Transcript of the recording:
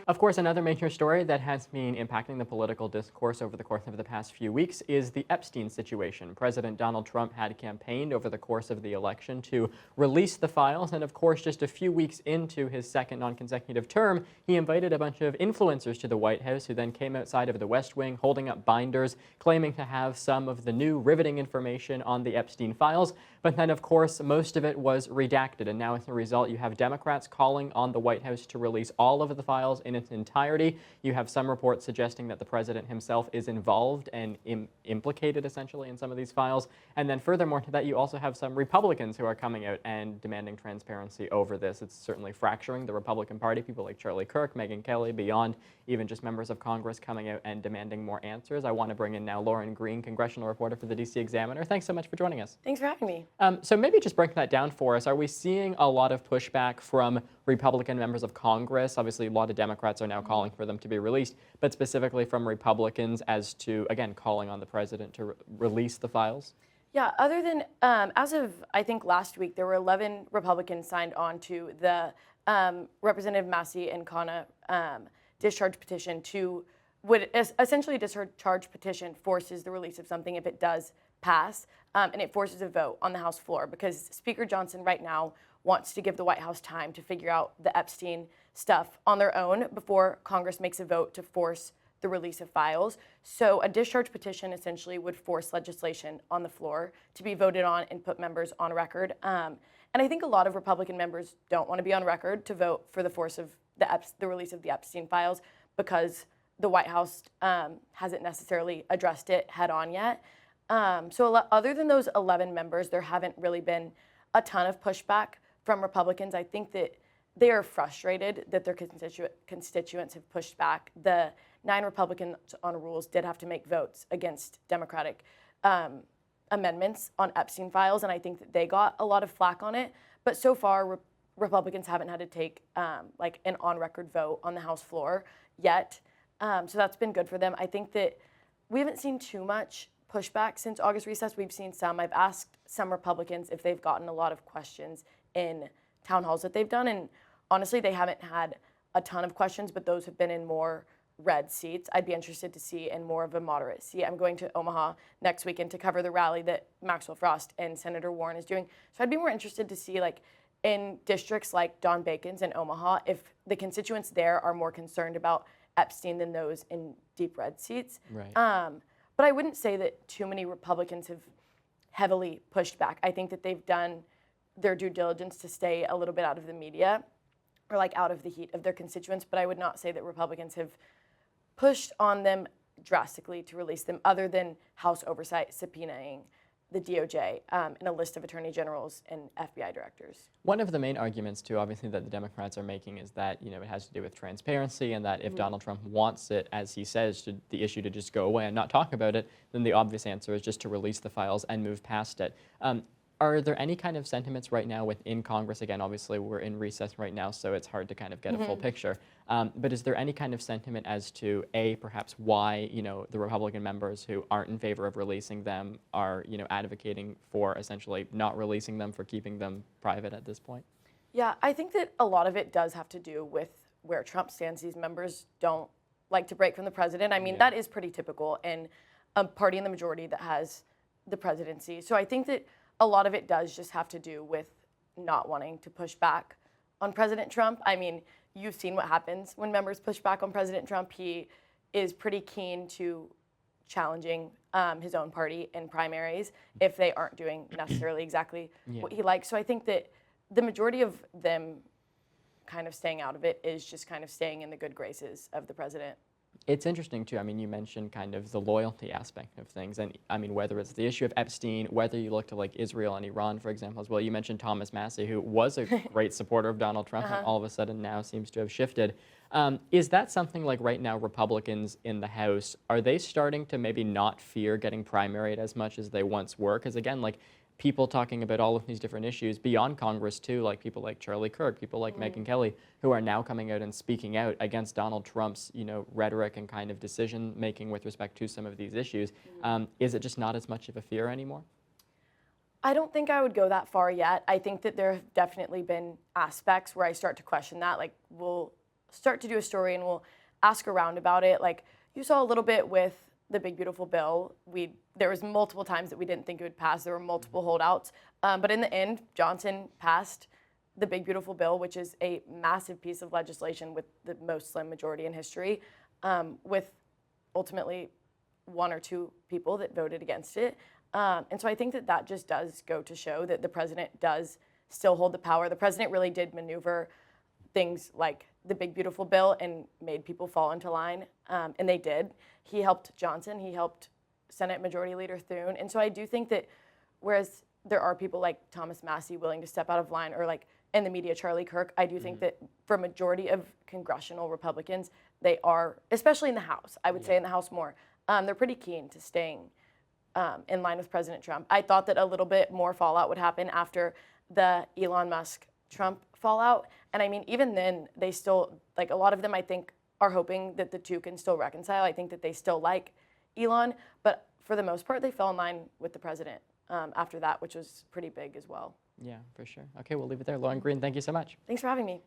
Of course, another major story that has been impacting the political discourse over the course of the past few weeks is the Epstein situation. President Donald Trump had campaigned over the course of the election to release the files, and of course, just a few weeks into his second non-consecutive term, he invited a bunch of influencers to the White House who then came outside of the West Wing holding up binders, claiming to have some of the new riveting information on the Epstein files. But then, of course, most of it was redacted, and now as a result, you have Democrats calling on the White House to release all of the files in its entirety. You have some reports suggesting that the president himself is involved and implicated, essentially, in some of these files. And then furthermore to that, you also have some Republicans who are coming out and demanding transparency over this. It's certainly fracturing the Republican Party, people like Charlie Kirk, Megyn Kelly, beyond even just members of Congress coming out and demanding more answers. I want to bring in now Lauren Green, congressional reporter for the DC Examiner. Thanks so much for joining us. Thanks for having me. So maybe just break that down for us. Are we seeing a lot of pushback from Republican members of Congress? Obviously, a lot of Democrats are now calling for them to be released, but specifically from Republicans as to, again, calling on the president to release the files? Yeah, other than, as of, I think, last week, there were 11 Republicans signed on to the Representative Massey and Khanna discharge petition would essentially discharge petition forces the release of something if it does pass, and it forces a vote on the House floor because Speaker Johnson right now wants to give the White House time to figure out the Epstein stuff on their own before Congress makes a vote to force the release of files. So a discharge petition essentially would force legislation on the floor to be voted on and put members on record. And I think a lot of Republican members don't want to be on record to vote for the force of the release of the Epstein files because the White House hasn't necessarily addressed it head on yet. So other than those 11 members, there haven't really been a ton of pushback from Republicans. I think that they are frustrated that their constituents have pushed back. The 9 Republicans on rules did have to make votes against Democratic amendments on Epstein files, and I think that they got a lot of flack on it. But so far, Republicans haven't had to take like an on-record vote on the House floor yet. So that's been good for them. I think that we haven't seen too much pushback since August recess. We've seen some. I've asked some Republicans if they've gotten a lot of questions in town halls that they've done, and honestly, they haven't had a ton of questions, but those have been in more red seats. I'd be interested to see in more of a moderate seat. I'm going to Omaha next weekend to cover the rally that Maxwell Frost and Senator Warren is doing. So I'd be more interested to see, like, in districts like Don Bacon's and Omaha, if the constituents there are more concerned about Epstein than those in deep red seats. Right. But I wouldn't say that too many Republicans have heavily pushed back. I think that they've done their due diligence to stay a little bit out of the media or like out of the heat of their constituents, but I would not say that Republicans have pushed on them drastically to release them other than House oversight subpoenaing the DOJ and a list of attorney generals and FBI directors. One of the main arguments, too, obviously, that the Democrats are making is that, you know, it has to do with transparency and that if Donald Trump wants it, as he says, the issue to just go away and not talk about it, then the obvious answer is just to release the files and move past it. Are there any kind of sentiments right now within Congress? Again, obviously, we're in recess right now, so it's hard to kind of get a full picture. But is there any kind of sentiment as to, A, perhaps why, you know, the Republican members who aren't in favor of releasing them are, you know, advocating for essentially not releasing them, for keeping them private at this point? Yeah, I think that a lot of it does have to do with where Trump stands. These members don't like to break from the president. I mean, that is pretty typical in a party in the majority that has the presidency. So I think that a lot of it does just have to do with not wanting to push back on President Trump. I mean, you've seen what happens when members push back on President Trump. He is pretty keen to challenging his own party in primaries if they aren't doing necessarily exactly what he likes. So I think that the majority of them kind of staying out of it is just kind of staying in the good graces of the president. It's interesting, too. I mean, you mentioned kind of the loyalty aspect of things. And I mean, whether it's the issue of Epstein, whether you look to like Israel and Iran, for example, as well. You mentioned Thomas Massey, who was a great supporter of Donald Trump and all of a sudden now seems to have shifted. Is that something like right now Republicans in the House, are they starting to maybe not fear getting primaried as much as they once were? Because again, like people talking about all of these different issues beyond Congress too, like people like Charlie Kirk, people like Megyn Kelly, who are now coming out and speaking out against Donald Trump's, you know, rhetoric and kind of decision making with respect to some of these issues. Is it just not as much of a fear anymore? I don't think I would go that far yet. I think that there have definitely been aspects where I start to question that. Like, will start to do a story and we'll ask around about it. Like you saw a little bit with the big beautiful bill. There was multiple times that we didn't think it would pass. There were multiple holdouts, but in the end, Johnson passed the big beautiful bill, which is a massive piece of legislation with the most slim majority in history, with ultimately 1 or 2 people that voted against it. And so I think that that just does go to show that the president does still hold the power. The president really did maneuver things like the big beautiful bill and made people fall into line, and they did. He helped Johnson, he helped Senate Majority Leader Thune, and so I do think that whereas there are people like Thomas Massie willing to step out of line, or like in the media Charlie Kirk, I do think that for a majority of congressional Republicans, they are, especially in the House, I would say in the House more, they're pretty keen to staying in line with President Trump. I thought that a little bit more fallout would happen after the Elon Musk Trump fallout. And I mean, even then, they still, like a lot of them, I think, are hoping that the two can still reconcile. I think that they still like Elon, but for the most part, they fell in line with the president after that, which was pretty big as well. Yeah, for sure. Okay, we'll leave it there. Lauren Green, thank you so much. Thanks for having me.